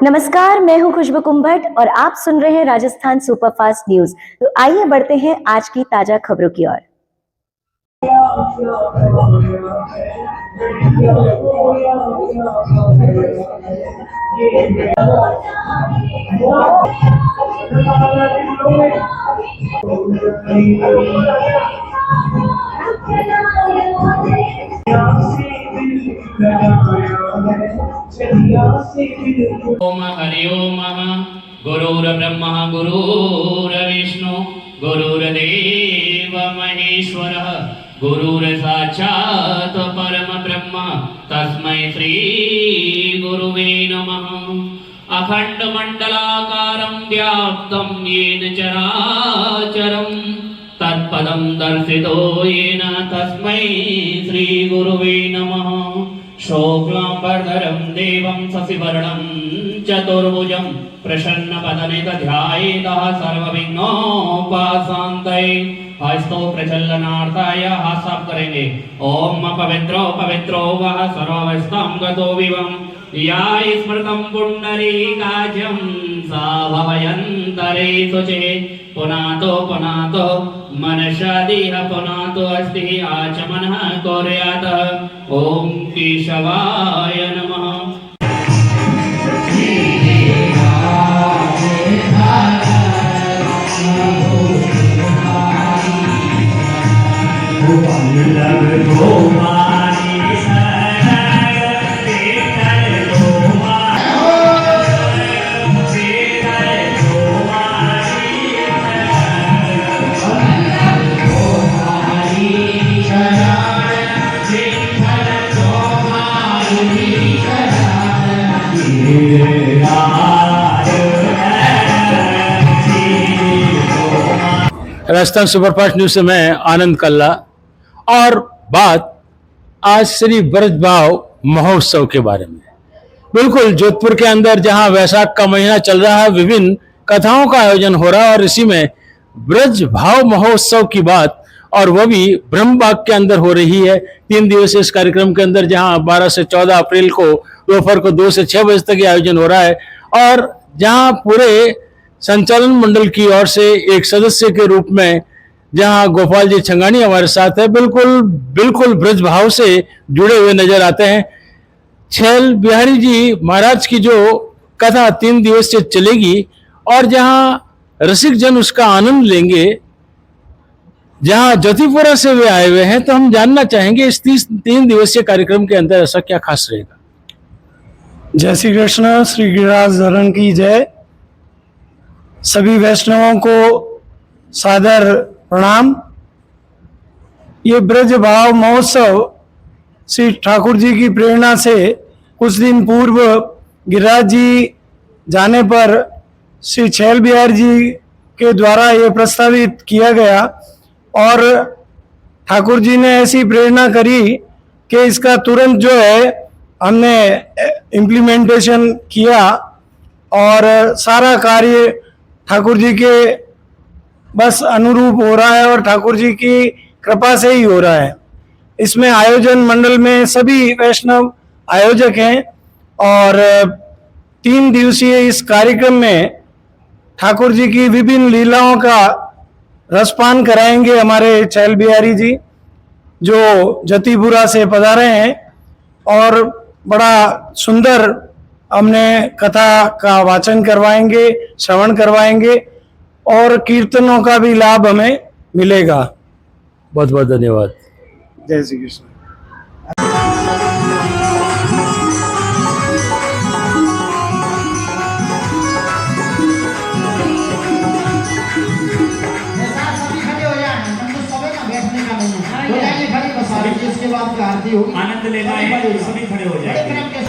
नमस्कार, मैं हूं खुशबू कुंभट और आप सुन रहे हैं राजस्थान सुपरफास्ट न्यूज। तो आइए बढ़ते हैं आज की ताजा खबरों की ओर। ओम हरि ओम गुरुर्ब्रह्मा गुरुर्विष्णु गुरुर्देव महेश्वरः गुरुर्साक्षात् परम ब्रह्म तस्मै श्री गुरुवे नमः। अखंड मंडलाकारं व्याप्तं येन चराचरं तत्पदं दर्शितो येन तस्मै श्री गुरुवे नमः। शुक्लांबरधरं देवं शशिवर्णं चतुर्भुजं प्रसन्नवदनेतध्यायेतः सर्वविघ्नोपशान्तये। हस्तो प्रचलनार्थाय हाथ करेंगे। ओम पवित्रो पवित्रो वः सर्ववस्थं गतो विवं या स्मृतं पुण्डरीकाज्यं सा भवयन्तरे शुचे। पुनातो पुनातो मनशादिह पुनातो अस्ति आचमनः कुर्यात्। ओम केशवाय नमः। राजस्थान सुपरफास्ट न्यूज से मैं आनंद कल्ला। और बात आज श्री ब्रजभाव महोत्सव के बारे में। बिल्कुल जोधपुर के अंदर जहां वैशाख का महीना चल रहा है, विभिन्न कथाओं का आयोजन हो रहा है और इसी में ब्रजभाव महोत्सव की बात, और वह भी ब्रह्मबाग के अंदर हो रही है। 3 दिवसीय इस कार्यक्रम के अंदर जहां 12 से 14 अप्रैल को दोपहर को 2 से 6 बजे तक ये आयोजन हो रहा है, और जहां पूरे संचालन मंडल की ओर से एक सदस्य के रूप में जहां गोपाल जी छंगानी हमारे साथ है, बिल्कुल ब्रजभाव से जुड़े हुए नजर आते हैं। छैल बिहारी जी महाराज की जो कथा 3 दिवस से चलेगी और जहां रसिक जन उसका आनंद लेंगे, जहां ज्योतिपुरा से वे आए हुए हैं, तो हम जानना चाहेंगे इस 3 दिवसीय कार्यक्रम के अंदर ऐसा क्या खास रहेगा। जय श्री कृष्ण। श्री गिरिराज धरण की जय। सभी वैष्णवों को सादर प्रणाम। ये ब्रज भाव महोत्सव श्री ठाकुर जी की प्रेरणा से कुछ दिन पूर्व गिरिराज जी जाने पर श्री छैल बिहार जी के द्वारा ये प्रस्तावित किया गया, और ठाकुर जी ने ऐसी प्रेरणा करी कि इसका तुरंत जो है हमने इम्प्लीमेंटेशन किया और सारा कार्य ठाकुर जी के बस अनुरूप हो रहा है और ठाकुर जी की कृपा से ही हो रहा है। इसमें आयोजन मंडल में सभी वैष्णव आयोजक हैं और 3 दिवसीय इस कार्यक्रम में ठाकुर जी की विभिन्न लीलाओं का रसपान कराएंगे हमारे छैल बिहारी जी, जो जतिपुरा से पधारे हैं, और बड़ा सुंदर हमने कथा का वाचन करवाएंगे, श्रवण करवाएंगे और कीर्तनों का भी लाभ हमें मिलेगा। बहुत बहुत धन्यवाद। जय श्री कृष्ण। इसके बाद आरती होगी, आनंद लेना है, सभी खड़े हो जाएंगे।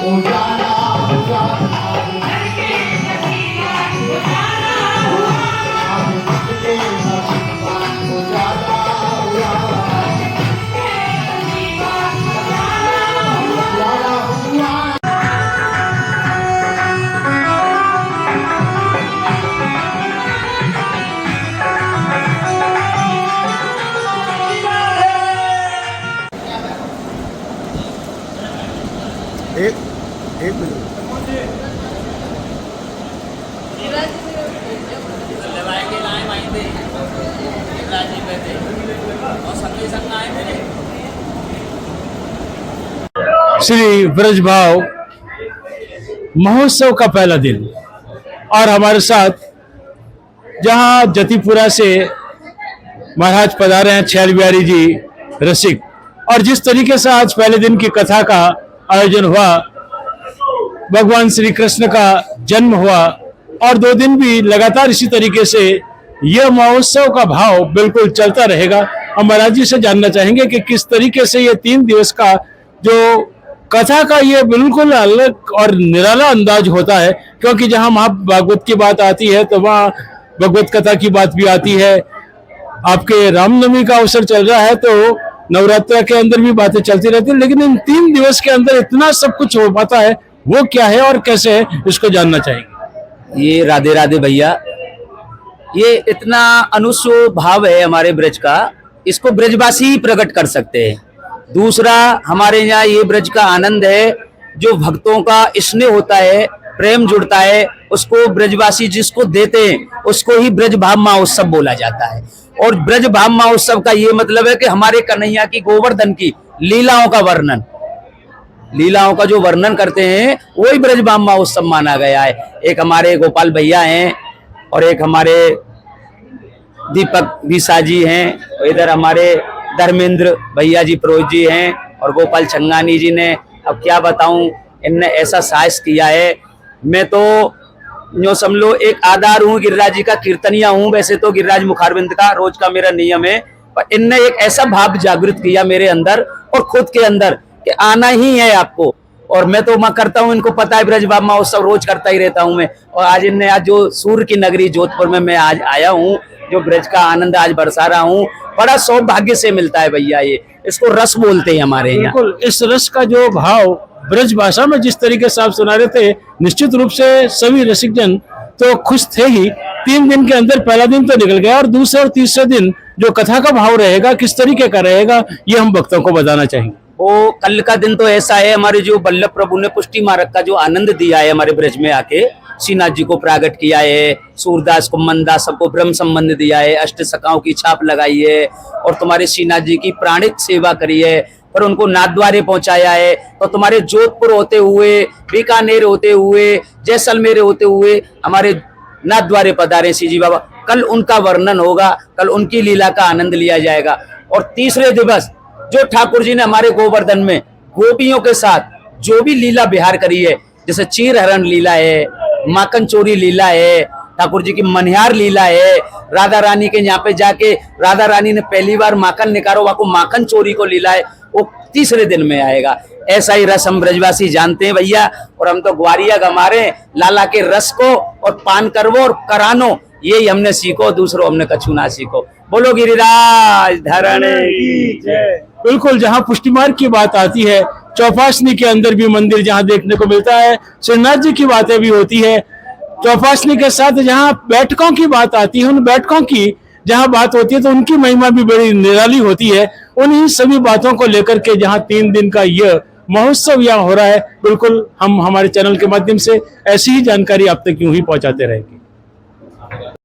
उजाला उजाला एक मिनट श्री ब्रजभाव महोत्सव का पहला दिन और हमारे साथ जहां जतिपुरा से महाराज पधारे हैं छैल बिहारी जी रसिक, और जिस तरीके से आज पहले दिन की कथा का आयोजन हुआ, भगवान श्री कृष्ण का जन्म हुआ और 2 दिन भी लगातार इसी तरीके से यह महोत्सव का भाव बिल्कुल चलता रहेगा। हम महाराज जी से जानना चाहेंगे कि किस तरीके से ये 3 दिवस का जो कथा का ये बिल्कुल अलग और निराला अंदाज होता है, क्योंकि जहां महाभागवत की बात आती है तो वहां भगवत कथा की बात भी आती है। आपके रामनवमी का अवसर चल रहा है तो नवरात्र के अंदर भी बातें चलती रहती है, लेकिन इन 3 दिवस के अंदर इतना सब कुछ हो पाता है, वो क्या है और कैसे है, इसको जानना चाहेंगे। ये राधे राधे भैया, ये इतना अनुस्व भाव है हमारे ब्रज का, इसको ब्रजवासी ही प्रकट कर सकते हैं। दूसरा, हमारे यहाँ ये ब्रज का आनंद है, जो भक्तों का स्नेह होता है, प्रेम जुड़ता है, उसको ब्रजवासी जिसको देते हैं उसको ही ब्रज भाव महोत्सव बोला जाता है। और ब्रज भाव महोत्सव का ये मतलब है कि हमारे कन्हैया की गोवर्धन की लीलाओं का वर्णन, लीलाओं का जो वर्णन करते हैं वही ब्रज भाव महोत्सव माना गया है। एक हमारे गोपाल भैया हैं और एक हमारे दीपक विसा जी हैं, इधर हमारे धर्मेंद्र भैया जी पुरोहित जी हैं और गोपाल छंगानी जी ने, अब क्या बताऊं, इनने ऐसा साहस किया है। मैं तो जो समझ लो एक आधार हूँ, गिरिराज जी का कीर्तनिया हूँ, वैसे तो गिरिराज मुखारविंद का रोज का मेरा नियम है, पर इनने एक ऐसा भाव जागृत किया मेरे अंदर और खुद के अंदर कि आना ही है आपको। और मैं तो मैं करता हूँ, इनको पता है ब्रज भाव महोत्सव रोज करता ही रहता हूँ मैं। और आज इनने, आज जो सूर्य की नगरी जोधपुर में मैं आज आया हूँ, जो ब्रज का आनंद आज बरसा रहा हूँ, बड़ा सौभाग्य से मिलता है भैया। ये इसको रस बोलते हैं हमारे यहाँ। बिल्कुल, इस रस का जो भाव ब्रज भाषा में जिस तरीके से आप सुना रहे थे, निश्चित रूप से सभी रसिक जन तो खुश थे ही। 3 दिन के अंदर पहला दिन तो निकल गया और दूसरे और तीसरे दिन जो कथा का भाव रहेगा, किस तरीके का रहेगा, ये हम भक्तों को बताना चाहेंगे। वो कल का दिन तो ऐसा है, हमारे जो वल्लभ प्रभु ने पुष्टि मार्ग का जो आनंद दिया है हमारे ब्रज में आके, श्रीनाथ जी को प्रागट किया है, सूरदास को मंदास सबको ब्रह्म संबंध दिया है, अष्ट सखाओं की छाप लगाई है और तुम्हारे श्रीनाथ जी की प्राणिक सेवा करी है, पर उनको नाथद्वारे पहुंचाया है। तो तुम्हारे जोधपुर होते हुए, बीकानेर होते हुए, जैसलमेर होते हुए हमारे नाथद्वारे पधारे श्री जी बाबा। कल उनका वर्णन होगा, कल उनकी लीला का आनंद लिया जाएगा। और तीसरे दिवस जो ठाकुर जी ने हमारे गोवर्धन में गोपियों के साथ जो भी लीला बिहार करी है, जैसे चीर हरण लीला है, माखन चोरी लीला है, ठाकुर जी की मनिहार लीला है, राधा रानी के यहाँ पे जाके राधा रानी ने पहली बार माखन निकालो, वहां को माखन चोरी को लीला है, वो तीसरे दिन में आएगा। ऐसा ही रस हम ब्रजवासी जानते हैं भैया, और हम तो ग्वारिया गमा रहे हैं लाला के रस को, और पान करवो और करानो, यही हमने सीखो, दूसरों हमने कछु ना सीखो। बोलो गिरिराज धरण की जय। बिल्कुल, जहां पुष्टि मार्ग की बात आती है, चौपासनी के अंदर भी मंदिर जहां देखने को मिलता है, श्रीनाथ जी की बातें भी होती है। चौपासनी के साथ जहां बैठकों की बात आती है, उन बैठकों की जहां बात होती है तो उनकी महिमा भी बड़ी निराली होती है। उन्हीं सभी बातों को लेकर के जहां 3 दिन का यह महोत्सव यहाँ हो रहा है, बिल्कुल हम हमारे चैनल के माध्यम से ऐसी ही जानकारी आप तक यूं ही पहुंचाते रहेंगे।